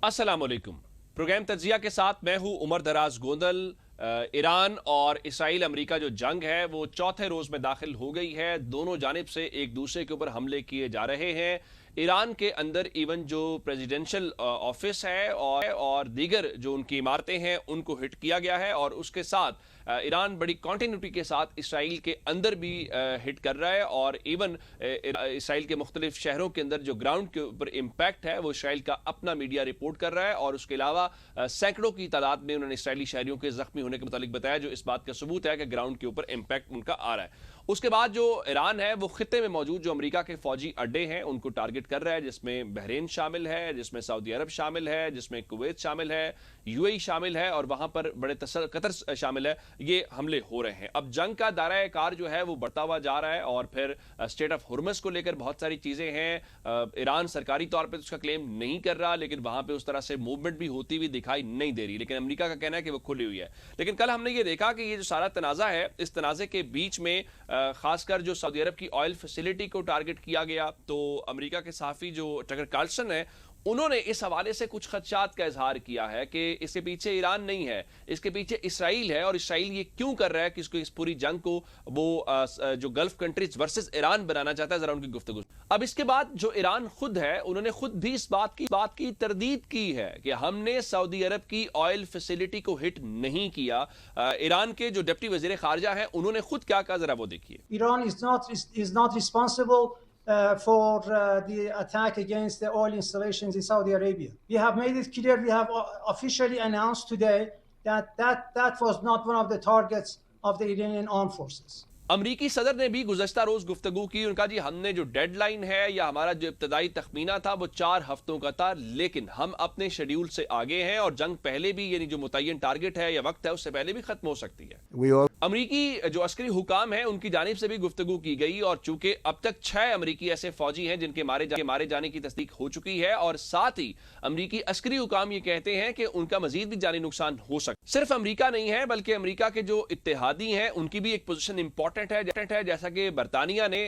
अस्सलाम वालेकुम। प्रोग्राम तज्जिया के साथ मैं हूं उमर दराज गोंदल। ईरान और इसराइल अमेरिका जो जंग है वो चौथे रोज में दाखिल हो गई है। दोनों जानिब से एक दूसरे के ऊपर हमले किए जा रहे हैं। ईरान के अंदर इवन जो प्रेसिडेंशियल ऑफिस है और दीगर जो उनकी इमारतें हैं उनको हिट किया गया है, और उसके साथ ईरान बड़ी कॉन्टिन्यूटी के साथ इसराइल के अंदर भी हिट कर रहा है। और इवन इसराइल के मुख्तलिफ शहरों के अंदर जो ग्राउंड के ऊपर इम्पैक्ट है वो इसराइल का अपना मीडिया रिपोर्ट कर रहा है, और उसके अलावा सैकड़ों की तादाद में उन्होंने इसराइली शहरियों के जख्मी होने के मुतालिक बताया, जो इस बात का सबूत है कि ग्राउंड के ऊपर इम्पैक्ट उनका आ रहा है। उसके बाद जो ईरान है वो खित्ते में मौजूद जो अमेरिका के फौजी अड्डे हैं उनको टारगेट कर रहा है, जिसमें बहरीन शामिल है, जिसमें सऊदी अरब शामिल है, जिसमें कुवैत शामिल है, यूएई शामिल है, और वहां पर बड़े कतर शामिल है। ये हमले हो रहे हैं। अब जंग का दायरा कार जो है वो बढ़ता हुआ जा रहा है, और फिर स्टेट ऑफ हुर्मस को लेकर बहुत सारी चीजें हैं। ईरान सरकारी तौर पर उसका क्लेम नहीं कर रहा, लेकिन वहां पे उस तरह से मूवमेंट भी होती हुई दिखाई नहीं दे रही, लेकिन अमेरिका का कहना है कि वो खुली हुई है। लेकिन कल हमने ये देखा कि ये जो सारा तनाजा है, इस तनाजे के बीच में खासकर जो सऊदी अरब की ऑयल फैसिलिटी को टारगेट किया गया, तो अमेरिका के सहाफी जो टकर कार्लसन है उन्होंने इस हवाले से कुछ खदशात का इजहार किया है कि इसके पीछे ईरान नहीं है, इसके पीछे इसराइल है, और इसराइल ये क्यों कर रहा है कि इसको इस पूरी जंग को वो जो गल्फ कंट्रीज वर्सेस ईरान बनाना चाहता है। जरा उनकी गुफ्तगू। अब इसके बाद जो ईरान खुद है उन्होंने खुद भी इस बात की तरदीद की है कि हमने सऊदी अरब की ऑयल फैसिलिटी को हिट नहीं किया। ईरान के जो डिप्टी वजीर खारजा है उन्होंने खुद क्या कहा, जरा वो देखिए। Iran is not responsible for the attack against the oil installations in Saudi Arabia. We have made it clear, we have officially announced today that was not one of the targets of the Iranian armed forces. अमरीकी सदर ने भी गुज़श्ता रोज गुफ्तगू की। उनका जी हमने जो deadline है या हमारा जो इब्तदाई तखमीना था वो 4 हफ्तों का था, लेकिन हम अपने शेड्यूल से आगे हैं और जंग पहले भी यानी जो मुतय्यन टारगेट है या वक्त है उससे पहले भी खत्म हो सकती है। अमरीकी जो अस्करी हुकाम है उनकी जानिब से भी गुफ्तगू की गई, और चूंकि अब तक 6 अमरीकी ऐसे फौजी हैं जिनके मारे जाने की तस्दीक हो चुकी है, और साथ ही अमरीकी अस्करी हुकाम ये कहते हैं कि उनका मजीद भी जानी नुकसान हो सकता है। सिर्फ अमरीका नहीं है बल्कि अमरीका के जो इत्तेहादी हैं उनकी भी एक पोजीशन इंपॉर्टेंट है। जैसा कि बरतानिया ने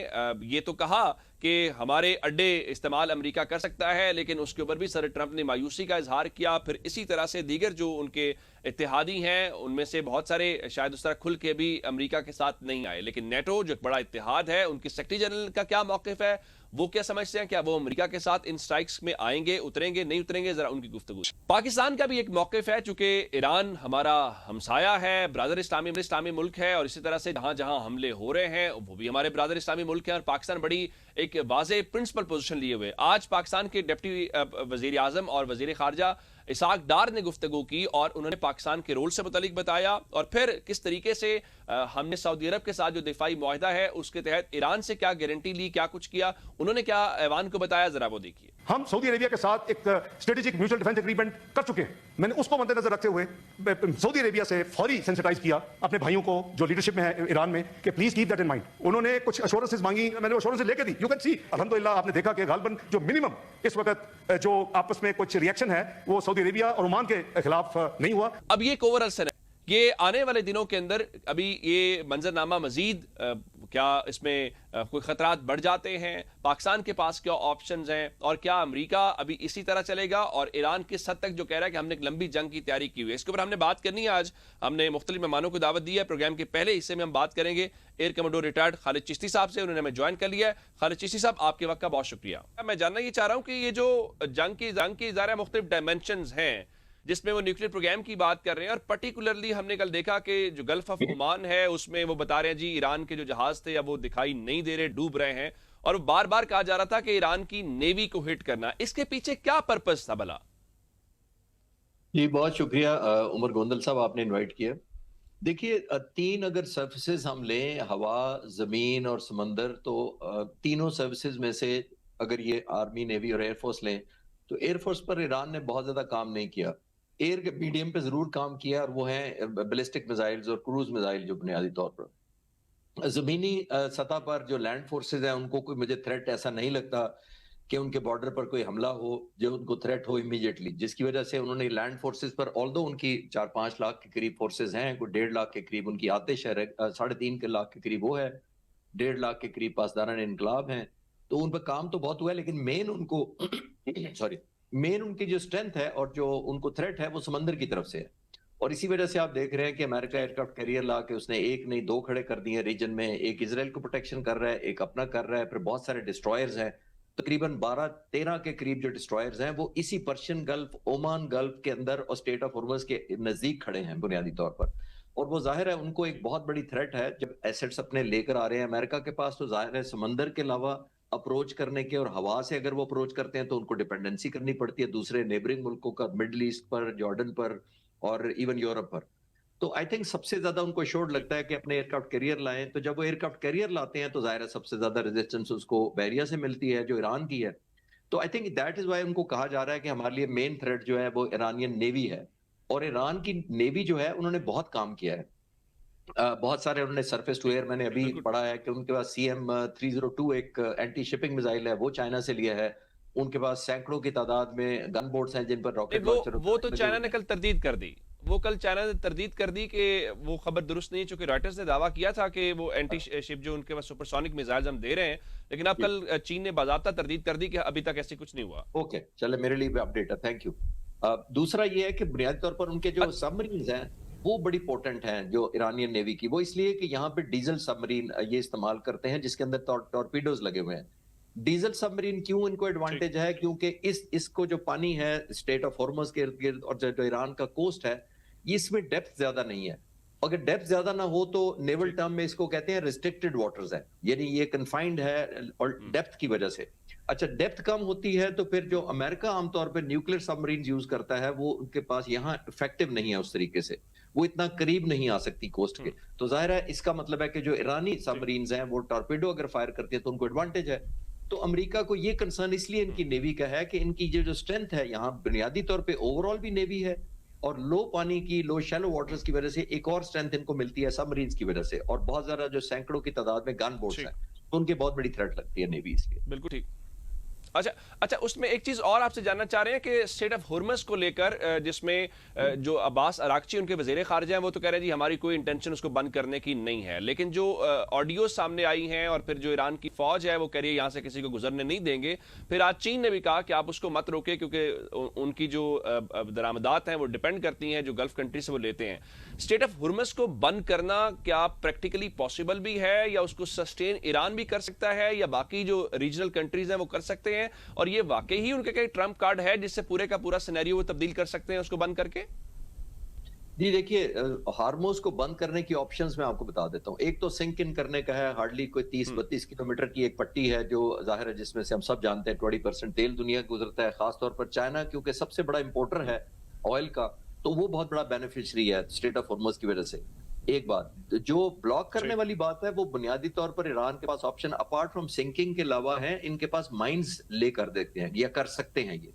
ये तो कहा कि हमारे अड्डे इस्तेमाल अमेरिका कर सकता है, लेकिन उसके ऊपर भी सर ट्रंप ने मायूसी का इजहार किया। फिर इसी तरह से दीगर जो उनके इत्तेहादी हैं उनमें से बहुत सारे शायद उस तरह खुल के भी अमेरिका के साथ नहीं आए। लेकिन नेटो जो एक बड़ा इत्तेहाद है, उनके सेक्रेटरी जनरल का क्या मौकिफ है, वो क्या समझते हैं, क्या वो अमेरिका के साथ इन स्ट्राइक्स में आएंगे, उतरेंगे, नहीं उतरेंगे, जरा उनकी गुफ्तगू। पाकिस्तान का भी एक मौकिफ है, चूंकि ईरान हमारा हमसाया है, ब्रादर इस्लामी मुल्क है, और इसी तरह से जहां जहां हमले हो रहे हैं वो भी हमारे ब्रादर इस्लामी मुल्क है, और पाकिस्तान बड़ी एक वाज़े प्रिंसिपल पोजीशन लिए हुए। आज पाकिस्तान के डिप्टी वजीर आजम और वजीर खारजा इसाक डार ने गुफ्तगू की, और उन्होंने पाकिस्तान के रोल से मुतालिक बताया, और फिर किस तरीके से हमने सऊदी अरब के साथ जो दिफाई मुआहदा है उसके तहत ईरान से क्या गारंटी ली, क्या कुछ किया, उन्होंने क्या ऐवान को बताया, जरा वो देखिए। हम सऊदी अरेबिया के साथ एक स्ट्रेटेजिक म्यूचुअल डिफेंस एग्रीमेंट कर चुके हैं। मैंने उसको मद्देनजर रखते हुए सऊदी अरेबिया से फौरी सेंसिटाइज किया अपने भाइयों को जो लीडरशिप में है ईरान में कि please keep that in mind. उन्होंने कुछ एश्योरेंसेस मांगी, मैंने एश्योरेंसेस लेके दी। यू कैन सी अल्हम्दुलिल्लाह आपने देखा कि गालबन जो मिनिमम इस वक्त जो आपस में कुछ रिएक्शन है वो सऊदी अरेबिया और ओमान के खिलाफ नहीं हुआ। अब ये ओवरऑल सर ये आने वाले दिनों के अंदर अभी ये मंजरनामा मजीद क्या इसमें कोई खतरात बढ़ जाते हैं, पाकिस्तान के पास क्या ऑप्शंस हैं, और क्या अमेरिका अभी इसी तरह चलेगा, और ईरान किस हद तक जो कह रहा है कि हमने एक लंबी जंग की तैयारी की हुई है, इसके ऊपर हमने बात करनी है। आज हमने मुख्तलिफ मेहमानों को दावत दी है। प्रोग्राम के पहले हिस्से में हम बात करेंगे air commodore retired Khalid Chishti साहब से, उन्होंने हमें ज्वाइन कर लिया है। खालिद चिश्ती साहब, आपके वक्त का बहुत शुक्रिया। मैं जानना ये चाह रहा हूँ कि ये जो जंग की ज़ाहिर मुख्तलिफ डायमेंशंस हैं जिसमें वो न्यूक्लियर प्रोग्राम की बात कर रहे हैं, और पर्टिकुलरली हमने कल देखा कि जो गल्फ ऑफ ओमान है उसमें वो बता रहे हैं जी ईरान के जो जहाज थे या वो दिखाई नहीं दे रहे, डूब रहे हैं, और बार बार कहा जा रहा था कि ईरान की नेवी को हिट करना, इसके पीछे क्या पर्पस था भला? जी बहुत शुक्रिया उमर गोंदल साहब, आपने इनवाइट किया। देखिए 3 अगर सर्विसेज हम लें, हवा, जमीन और समंदर, तो तीनों सर्विसेज में से अगर ये आर्मी, नेवी और एयरफोर्स लें तो एयरफोर्स पर ईरान ने बहुत ज्यादा काम नहीं किया। एयर के मीडियम पे जरूर काम किया, और वो हैं बैलिस्टिक मिसाइल्स और क्रूज मिसाइल जो बुनियादी तौर पर। जमीनी सतह पर जो लैंड फोर्सेज हैं उनको कोई मुझे थ्रेट ऐसा नहीं लगता कि उनके बॉर्डर पर कोई हमला हो जो उनको थ्रेट हो इमीडिएटली, जिसकी वजह से उन्होंने लैंड फोर्सेज पर, ऑल्दो उनकी 4-5 लाख के करीब फोर्सेज हैं, कोई 1.5 लाख के करीब उनकी आतिश है, 3.5 लाख के करीब वो है, 1.5 लाख के करीब पासदारान इनकलाब हैं, तो उन पर काम तो बहुत हुआ है, लेकिन मेन उनको सॉरी मेन उनकी जो स्ट्रेंथ है और जो उनको थ्रेट है वो समंदर की तरफ से है। और इसी वजह से आप देख रहे हैं कि अमेरिका एयरक्राफ्ट कैरियर ला के उसने एक नहीं दो खड़े कर दिए रीजन में, एक इजराइल को प्रोटेक्शन कर रहा है, एक अपना कर रहा है, फिर बहुत सारे डिस्ट्रॉयर्स हैं, तकरीबन 12-13 के करीब जो डिस्ट्रॉयर्स हैं वो इसी पर्शियन गल्फ, ओमान गल्फ के अंदर और स्टेट ऑफ हॉर्मज के नजदीक खड़े हैं बुनियादी तौर पर। और वो जाहिर है उनको एक बहुत बड़ी थ्रेट है जब एसेट्स अपने लेकर आ रहे हैं अमेरिका के पास, तो जाहिर है समंदर के अलावा अप्रोच करने के और हवा से अगर वो अप्रोच करते हैं तो उनको डिपेंडेंसी करनी पड़ती है दूसरे नेबरिंग मुल्कों का, मिडल ईस्ट पर, जॉर्डन पर और इवन यूरोप पर। तो आई थिंक सबसे ज्यादा उनको श्योर लगता है कि अपने एयरक्राफ्ट कैरियर लाएं। तो जब वो एयरक्राफ्ट कैरियर लाते हैं तो जाहिर है सबसे ज्यादा रेजिस्टेंस उसको बहरिया से मिलती है जो ईरान की है। तो I think that is why उनको कहा जा रहा है कि हमारे लिए मेन थ्रेट जो है वो ईरानियन नेवी है। और ईरान की नेवी जो है उन्होंने बहुत काम किया है, बहुत सारे उन्होंने सरफेस टू एयर, मैंने अभी पढ़ा है कि उनके पास CM-302 एक एंटी शिपिंग मिसाइल है, वो चाइना से लिया है। उनके पास सैकड़ों की तादाद में गन बोट्स हैं जिन पर रॉकेट लॉन्चर वो तो चाइना ने कल तरदीद कर दी, वो कल चाइना ने तरदीद कर दी कि वो खबर दुरुस्त नहीं है, चूंकि रॉयटर्स ने दावा किया था कि वो एंटी शिप जो उनके पास सुपरसोनिक मिसाइल्स हम दे रहे हैं, लेकिन अब कल चीन ने बाज़ाब्ता तरदीद कर दी कि अभी तक ऐसी कुछ नहीं हुआ। ओके, चले मेरे लिए भी अपडेट है, थैंक यू। दूसरा ये है कि बुनियादी तौर पर उनके जो सबमरीन्स हैं वो बड़ी पोर्टेंट हैं जो ईरानियन नेवी की, वो इसलिए कि यहाँ पे डीजल सबमरीन ये इस्तेमाल करते हैं जिसके अंदर टॉर्पीडोज लगे हुए हैं। डीजल सबमरीन क्यों इनको एडवांटेज है? क्योंकि इसको जो पानी है स्टेट ऑफ हॉर्मज के इर्द गिर्द और जो ईरान का कोस्ट है, इसमें डेप्थ ज्यादा नहीं है। अगर डेप्थ ज्यादा ना हो तो नेवल टर्म में इसको कहते हैं रिस्ट्रिक्टेड वाटर्स है, यानी ये कन्फाइंड है और डेप्थ की वजह से। अच्छा, डेप्थ कम होती है तो फिर जो अमेरिका आमतौर पर न्यूक्लियर सबमरीन यूज करता है वो उनके पास यहाँ इफेक्टिव नहीं है उस तरीके से, वो इतना करीब नहीं आ सकती कोस्ट के। तो जाहिर है इसका मतलब है कि जो ईरानी सबमरीन्स हैं वो टॉर्पेडो अगर फायर करती है तो उनको एडवांटेज है। तो अमेरिका को ये कंसर्न इसलिए इनकी नेवी का है कि इनकी जो स्ट्रेंथ है यहाँ बुनियादी तौर पे ओवरऑल भी नेवी है, और लो पानी की, लो शैलो वाटर्स की वजह से एक और स्ट्रेंथ इनको मिलती है सबमरीन्स की वजह से, और बहुत ज्यादा जो सैकड़ों की तादाद में गन बोट्स हैं तो उनके बहुत बड़ी थ्रेट लगती है नेवी इसलिए। बिल्कुल ठीक। अच्छा, उसमें एक चीज और आपसे जानना चाह रहे हैं कि स्टेट ऑफ हॉर्मज को लेकर, जिसमें जो अब्बास अराक्ची उनके वजीर खारजा हैं वो तो कह रहे हैं जी हमारी कोई इंटेंशन उसको बंद करने की नहीं है, लेकिन जो ऑडियो सामने आई हैं और फिर जो ईरान की फौज है वो कह रही है यहाँ से किसी को गुजरने नहीं देंगे। फिर आज चीन ने भी कहा कि आप उसको मत रोके क्योंकि उनकी जो दरामदात हैं वो डिपेंड करती हैं जो गल्फ कंट्री से वो लेते हैं। स्टेट ऑफ हॉर्मज को बंद करना क्या प्रैक्टिकली पॉसिबल भी है, या उसको सस्टेन ईरान भी कर सकता है, या बाकी जो रीजनल कंट्रीज हैं वो कर सकते हैं, और ये वाकई ही उनके कई ट्रम्प कार्ड है जिससे पूरे का पूरा सिनेरियो वो तब्दील कर सकते हैं उसको बंद करके? जी देखिए, हार्मोज को बंद करने की ऑप्शंस मैं आपको बता देता हूँ। एक तो सिंक इन करने का है, हार्डली कोई 30-32 किलोमीटर की एक पट्टी है जो जाहिर है जिसमें से हम सब जानते हैं 20% तेल दुनिया गुजरता है, खासतौर पर चाइना क्योंकि सबसे बड़ा इंपोर्टर है ऑयल का, तो वो बहुत बड़ा बेनिफिशियरी है स्टेट ऑफ हॉर्मज की वजह से। एक बात जो ब्लॉक करने वाली बात है वो बुनियादी तौर पर ईरान के पास ऑप्शन अपार्ट फ्रॉम सिंकिंग के अलावा है, इनके पास माइंस लेकर देखते हैं या कर सकते हैं। ये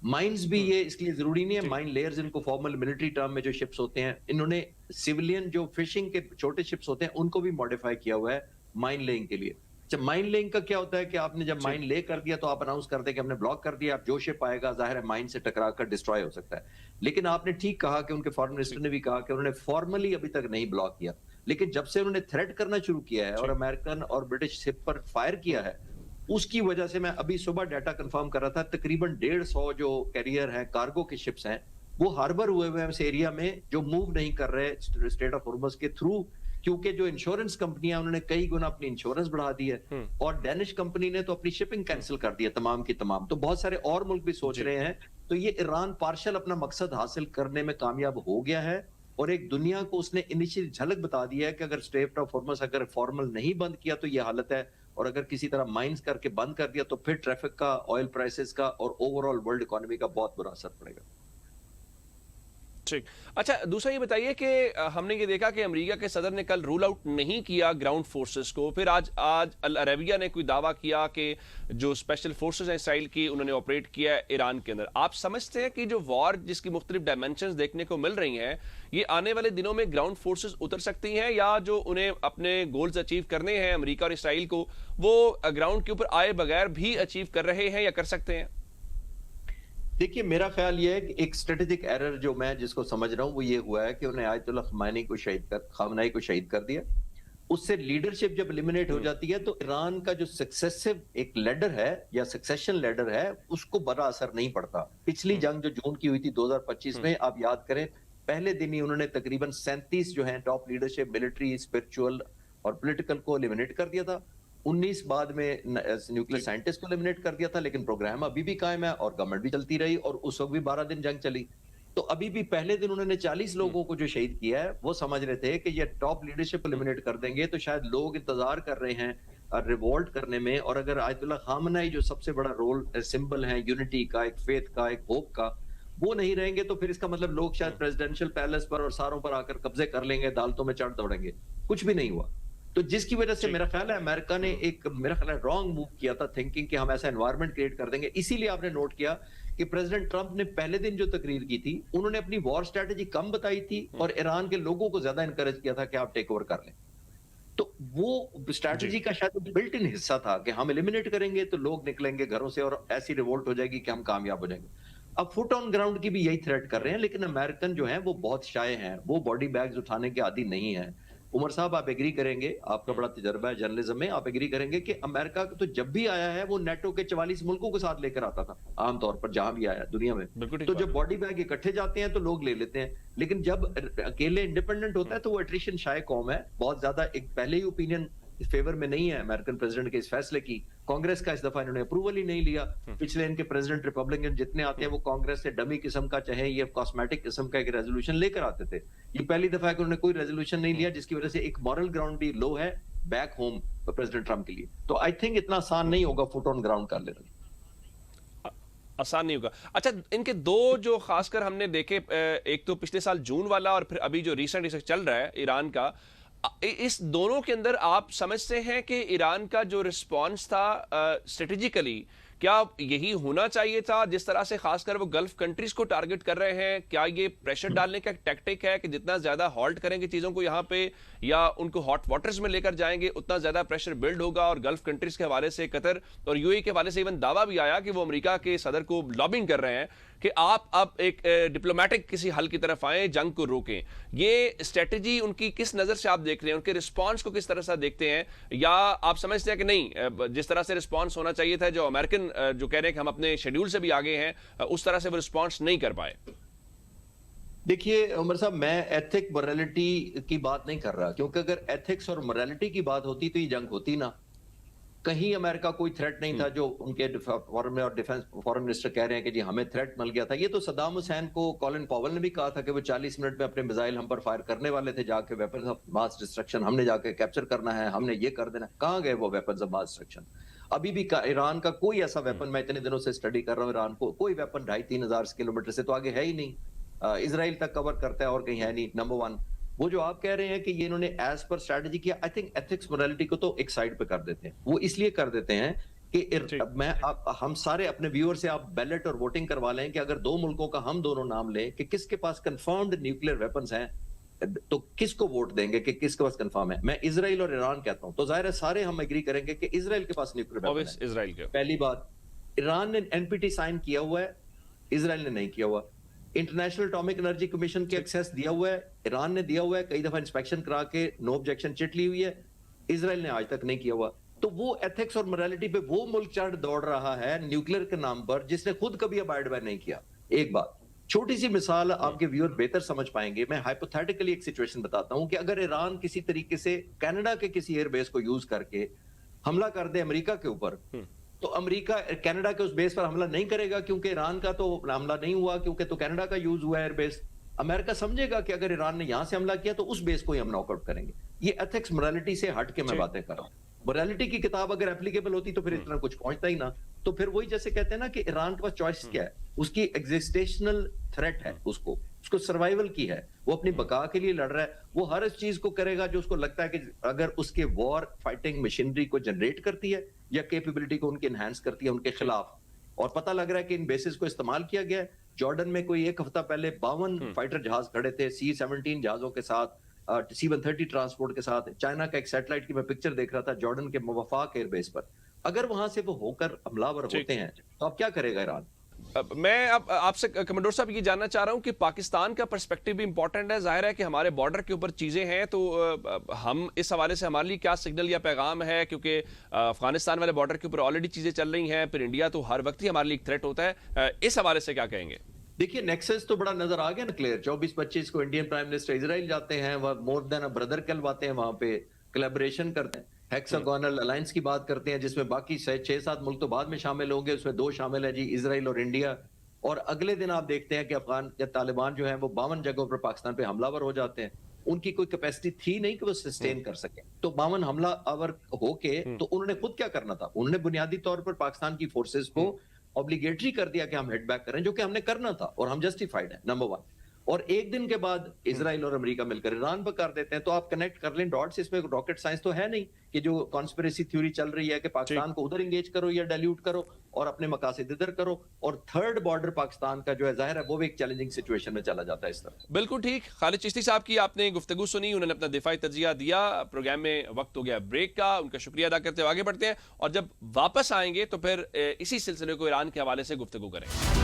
माइंस भी ये इसलिए जरूरी नहीं है, माइन लेयर्स इनको फॉर्मल मिलिट्री टर्म में जो शिप्स होते हैं, इन्होंने सिविलियन जो फिशिंग के छोटे शिप्स होते हैं उनको भी मॉडिफाई किया हुआ है माइन लेइंग के लिए। जब माइन लेइंग का क्या होता है कि आपने जब माइन ले कर दिया तो आप अनाउंस कर दे कि हमने ब्लॉक कर दिया, आप जो शिप आएगा जाहिर है माइन से टकरा कर डिस्ट्रॉय हो सकता है। लेकिन आपने ठीक कहा कि उनके फॉरेन मिनिस्टर ने भी कहा कि उन्होंने फॉर्मली अभी तक नहीं ब्लॉक किया, लेकिन जब से उन्होंने थ्रेट करना शुरू किया है और अमेरिकन और ब्रिटिश शिप पर फायर किया है, उसकी वजह से मैं अभी सुबह डाटा कंफर्म कर रहा था, तकरीबन 150 जो कैरियर हैं, कार्गो के शिप्स हैं, वो हार्बर हुए हुए हैं इस एरिया में, जो मूव नहीं कर रहे स्टेट ऑफ हॉर्मज के थ्रू, क्योंकि जो इंश्योरेंस कंपनियां उन्होंने कई गुना अपनी इंश्योरेंस बढ़ा दी है, और डेनिश कंपनी ने तो अपनी शिपिंग कैंसिल कर दी है तमाम की तमाम। तो बहुत सारे और मुल्क भी सोच रहे हैं, तो ये ईरान पार्शल अपना मकसद हासिल करने में कामयाब हो गया है, और एक दुनिया को उसने इनिशियल झलक बता दी है कि अगर स्टेट ऑफ हॉर्मज अगर फॉर्मल नहीं बंद किया तो ये हालत है, और अगर किसी तरह माइंस करके बंद कर दिया तो फिर ट्रैफिक का, ऑयल प्राइसेस का और ओवरऑल वर्ल्ड इकोनॉमी का बहुत बुरा असर पड़ेगा। ठीक। अच्छा, दूसरा ये बताइए कि हमने ये देखा कि अमेरिका के सदर ने कल रूल आउट नहीं किया ग्राउंड फोर्सेस को, फिर आज अल अरेबिया ने कोई दावा किया कि जो स्पेशल फोर्सेस हैं इसराइल की उन्होंने ऑपरेट किया है ईरान के अंदर। आप समझते हैं कि जो वॉर जिसकी मुख्तलिफ डायमेंशंस देखने को मिल रही हैं, ये आने वाले दिनों में ग्राउंड फोर्सेस उतर सकती हैं, या जो उन्हें अपने गोल्स अचीव करने हैं अमेरिका और इसराइल को, वो ग्राउंड के ऊपर आए बगैर भी अचीव कर रहे हैं या कर सकते हैं? देखिए, मेरा ख्याल ये है कि एक स्ट्रेटेजिक एरर जो मैं जिसको समझ रहा हूँ वो ये हुआ है कि उन्हें आयतुल्लाह खामनेई को शहीद कर दिया। उससे लीडरशिप जब एलिमिनेट हो जाती है तो ईरान का जो सक्सेसिव एक लेडर है या सक्सेशन लेडर है उसको बड़ा असर नहीं पड़ता। पिछली जंग जो जून की हुई थी 2025 में, आप याद करें, पहले दिन ही उन्होंने तकरीबन 37 जो है टॉप लीडरशिप, मिलिट्री, स्पिरिचुअल और पॉलिटिकल को एलिमिनेट कर दिया था। 19 बाद में न्यूक्लियर साइंटिस्ट को एलिमिनेट कर दिया था, लेकिन प्रोग्राम अभी भी कायम है और गवर्नमेंट भी चलती रही और उस वक्त भी 12 दिन जंग चली। तो अभी भी पहले दिन उन्होंने 40 लोगों को जो शहीद किया है, वो समझ रहे थे कि ये टॉप लीडरशिप एलिमिनेट कर देंगे तो शायद लोग इंतजार कर रहे हैं रिवोल्ट करने में। और अगर आयतुल्लाह खामनेई जो सबसे बड़ा रोल सिंबल है यूनिटी का, एक फेथ का, एक होप का, वो नहीं रहेंगे तो फिर इसका मतलब लोग शायद प्रेसिडेंशियल पैलेस पर और सारों पर आकर कब्जे कर लेंगे, अदालतों में चढ़ दौड़ेंगे। कुछ भी नहीं हुआ। तो जिसकी वजह से मेरा ख्याल है अमेरिका ने एक मेरा ख्याल है रॉन्ग मूव किया था, थिंकिंग कि हम ऐसा एनवायरनमेंट क्रिएट कर देंगे। इसीलिए आपने नोट किया कि प्रेसिडेंट ट्रंप ने पहले दिन जो तकरीर की थी, उन्होंने अपनी वॉर स्ट्रेटेजी कम बताई थी और ईरान के लोगों को ज्यादा इंकरेज किया था कि आप टेक ओवर कर लें। तो वो स्ट्रैटेजी का शायद बिल्ट इन हिस्सा था कि हम एलिमिनेट करेंगे तो लोग निकलेंगे घरों से और ऐसी रिवोल्ट हो जाएगी कि हम कामयाब हो जाएंगे। अब फुट ऑन ग्राउंड की भी यही थ्रेट कर रहे हैं, लेकिन अमेरिकन जो है वो बहुत शाय हैं, वो बॉडी बैग्स उठाने के आदी नहीं है। उमर साहब, आप एग्री करेंगे, आपका बड़ा तजर्बा है जर्नलिज्म में, आप एग्री करेंगे कि अमेरिका तो जब भी आया है वो नेटो के 44 मुल्कों के साथ लेकर आता था, आमतौर पर जहां भी आया दुनिया में। तो जब बॉडी बैग इकट्ठे जाते हैं तो लोग ले लेते हैं, लेकिन जब अकेले इंडिपेंडेंट होता है तो वो एट्रिशन शाय कौम है, बहुत ज्यादा एक पहले ही ओपिनियन इस फेवर में नहीं है अमेरिकन प्रेसिडेंट के इस फैसले की। कांग्रेस का इस दफा इन्होंने अप्रूवल ही नहीं लिया। पिछले इनके प्रेसिडेंट रिपब्लिकन जितने आते हैं वो कांग्रेस से डमी किस्म का, चाहे ये कॉस्मेटिक किस्म का एक रेजोल्यूशन लेकर आते थे। ये पहली दफा है कि उन्होंने कोई रेजोल्यूशन नहीं लिया, जिसकी वजह से एक मॉरल ग्राउंड भी लो है बैक होम प्रेसिडेंट ट्रंप के लिए। तो आई थिंक इतना आसान नहीं होगा फुट ऑन ग्राउंड कर लेना, आसान नहीं होगा। अच्छा, इनके दो जो खासकर हमने देखे, एक तो पिछले साल जून वाला और फिर अभी जो रिसेंट चल रहा है ईरान का, इस दोनों के अंदर आप समझते हैं कि ईरान का जो रिस्पांस था स्ट्रेटेजिकली, क्या यही होना चाहिए था जिस तरह से खासकर वो गल्फ कंट्रीज को टारगेट कर रहे हैं? क्या ये प्रेशर डालने का टैक्टिक है कि जितना ज्यादा हॉल्ट करेंगे चीजों को यहाँ पे या उनको हॉट वाटर्स में लेकर जाएंगे उतना ज्यादा प्रेशर बिल्ड होगा? और गल्फ कंट्रीज के हवाले से कतर और यूएई के हवाले से इवन दावा भी आया कि वो अमेरिका के सदर को लॉबिंग कर रहे हैं कि आप अब एक डिप्लोमेटिक किसी हल की तरफ आए, जंग को रोकें। ये स्ट्रेटेजी उनकी किस नजर से आप देख रहे हैं, उनके रिस्पांस को किस तरह से देखते हैं? या आप समझते हैं कि नहीं, जिस तरह से रिस्पांस होना चाहिए था, जो अमेरिकन जो कह रहे हैं कि हम अपने शेड्यूल से भी आगे हैं, उस तरह से वो रिस्पांस नहीं कर पाए? देखिए उमर साहब, मैं एथिक मोरालिटी की बात नहीं कर रहा, क्योंकि अगर एथिक्स और मोरालिटी की बात होती तो ये जंग होती ना। कहीं अमेरिका कोई थ्रेट नहीं था जो उनके फॉरेन और डिफेंस फॉरेन मिनिस्टर कह रहे हैं कि जी हमें थ्रेट मिल गया था। ये तो सद्दाम हुसैन को कॉलिन पॉवल ने भी कहा था कि वो 40 मिनट में अपने मिसाइल हम पर फायर करने वाले थे, जाके वेपन्स ऑफ मास डिस्ट्रक्शन हमने जाके कैप्चर करना है, हमने ये कर देना। कहाँ गए वो वेपन्स ऑफ मास डिस्ट्रक्शन? अभी भी ईरान का कोई ऐसा वेपन, मैं इतने दिनों से स्टडी कर रहा हूँ ईरान को, कोई वेपन 2,500-3 हजार किलोमीटर से तो आगे है ही नहीं। इसराइल तक कवर करता है और कहीं है नहीं। नंबर वन, वो जो आप कह रहे हैं कि ये इन्होंने एज पर स्ट्रेटजी किया, आई थिंक एथिक्स मोरालिटी को तो एक साइड पे कर देते हैं। वो इसलिए कर देते हैं कि हम सारे अपने व्यूअर से आप बैलेट और वोटिंग करवा लें कि अगर दो मुल्कों का हम दोनों नाम लें कि किसके पास कंफर्म्ड न्यूक्लियर वेपन्स हैं, तो किसको वोट देंगे कि किसके पास कंफर्म है? मैं इजराइल और ईरान कहता हूं, तो जाहिर है सारे हम एग्री करेंगे कि इजराइल के पास न्यूक्लियर वेपन है। इजराइल के पहली बात, ईरान ने एनपीटी साइन किया हुआ है, इजराइल ने नहीं किया हुआ। इंटरनेशनल एटॉमिक एनर्जी कमीशन के एक्सेस दिया हुआ है, ईरान ने दिया हुआ है, कई दफा इंस्पेक्शन करा के नो ऑब्जेक्शन चिट ली हुई है, इजराइल ने आज तक नहीं किया हुआ। तो वो एथिक्स और मोरालिटी पे वो मुल्क चढ़ दौड़ रहा है न्यूक्लियर के नाम पर जिसने खुद कभी अबाइड बाय नहीं किया। एक बात, छोटी सी मिसाल आपके व्यूअर बेहतर समझ पाएंगे। मैं हाइपोथेटिकली एक सिचुएशन बताता हूं कि अगर ईरान किसी तरीके से कनाडा के किसी एयरबेस को यूज करके हमला कर दे अमेरिका के ऊपर, तो अमेरिका कनाडा के उस बेस पर हमला नहीं करेगा क्योंकि ईरान का तो हमला नहीं हुआ, क्योंकि तो कनाडा का यूज हुआ एयरबेस। अमेरिका समझेगा कि अगर ईरान ने यहां से हमला किया तो उस बेस को ही हम नॉकआउट करेंगे। ये एथिक्स मोरालिटी से हट के मैं बातें कर रहा हूं। मोरालिटी की किताब अगर एप्लीकेबल होती तो फिर इतना कुछ पहुंचता ही ना। तो फिर वही जैसे कहते हैं ना कि ईरान के पास चॉइस क्या है, उसकी एग्जिस्टेशनल थ्रेट है, उसको सर्वाइवल की है, वो अपनी बका के लिए लड़ रहा है। वो हर इस चीज को करेगा जो उसको लगता है कि अगर उसके वॉर फाइटिंग मशीनरी को जनरेट करती है या कैपेबिलिटी को उनकी एनहांस करती है उनके खिलाफ। और पता लग रहा है कि इन बेसिस को इस्तेमाल किया गया है। जॉर्डन में कोई एक हफ्ता पहले 52 फाइटर जहाज खड़े थे C-17 जहाजों के साथ, C-130 ट्रांसपोर्ट के साथ। चाइना का एक सैटेलाइट की मैं पिक्चर देख रहा था जॉर्डन के वफाक एयरबेस पर। अगर वहां से वो होकर हमलावर होते हैं तो अब क्या करेगा ईरान? میں اب آپ سے کمانڈور صاحب یہ جاننا چاہ رہا ہوں کہ پاکستان کا پرسپیکٹو بھی امپورٹنٹ ہے. ظاہر ہے کہ ہمارے بارڈر کے اوپر چیزیں ہیں, تو ہم اس حوالے سے ہمارے لیے کیا سگنل یا پیغام ہے, کیونکہ افغانستان والے بارڈر کے اوپر آلریڈی چیزیں چل رہی ہیں, پھر انڈیا تو ہر وقت ہی ہمارے لیے ایک تھریٹ ہوتا ہے. اس حوالے سے کیا کہیں گے؟ دیکھیے نیکسس تو بڑا نظر آ گیا نا کلیئر. 24-25 کو انڈین پرائم منسٹر اسرائیل جاتے ہیں, وہ مور دین اے بردر کہلواتے ہیں, وہاں پہ کولیبریشن کرتے ہیں, ہیکساگونل الائنس کی بات کرتے ہیں, جس میں باقی 6-7 ملک تو بعد میں شامل ہوں گے, اس میں 2 شامل ہیں جی, اسرائیل اور انڈیا. اور اگلے دن آپ دیکھتے ہیں کہ افغان یا طالبان جو ہیں وہ 52 جگہوں پر پاکستان پہ حملہ آور ہو جاتے ہیں. ان کی کوئی کیپیسٹی تھی نہیں کہ وہ سسٹین کر سکیں, تو 52 حملہ آور ہو کے تو انہوں نے خود کیا کرنا تھا, انہوں نے بنیادی طور پر پاکستان کی فورسز کو obligatory کر دیا کہ ہم ہٹ بیک کریں, جو کہ ہم نے کرنا تھا اور ہم جسٹیفائڈ ہیں, نمبر 1. اور ایک دن کے بعد اسرائیل اور امریکہ مل کر ایران پر کر دیتے ہیں. تو آپ کنیکٹ کر لیں ڈاٹس, اس میں راکٹ سائنس تو ہے نہیں کہ جو کانسپریسی تھیوری چل رہی ہے کہ پاکستان کو ادھر انگیج کرو یا ڈیلیوٹ کرو اور اپنے مقاصد ادھر کرو, اور تھرڈ بارڈر پاکستان کا جو ہے ظاہر ہے وہ بھی ایک چیلنجنگ سچویشن میں چلا جاتا ہے اس طرح. بالکل ٹھیک. خالد چشتی صاحب کی آپ نے گفتگو سنی, انہوں نے اپنا دفاعی تجزیہ دیا. پروگرام میں وقت ہو گیا بریک کا, ان کا شکریہ ادا کرتے ہوئے آگے بڑھتے ہیں, اور جب واپس آئیں گے تو پھر اسی سلسلے کو ایران کے حوالے سے گفتگو کریں گے.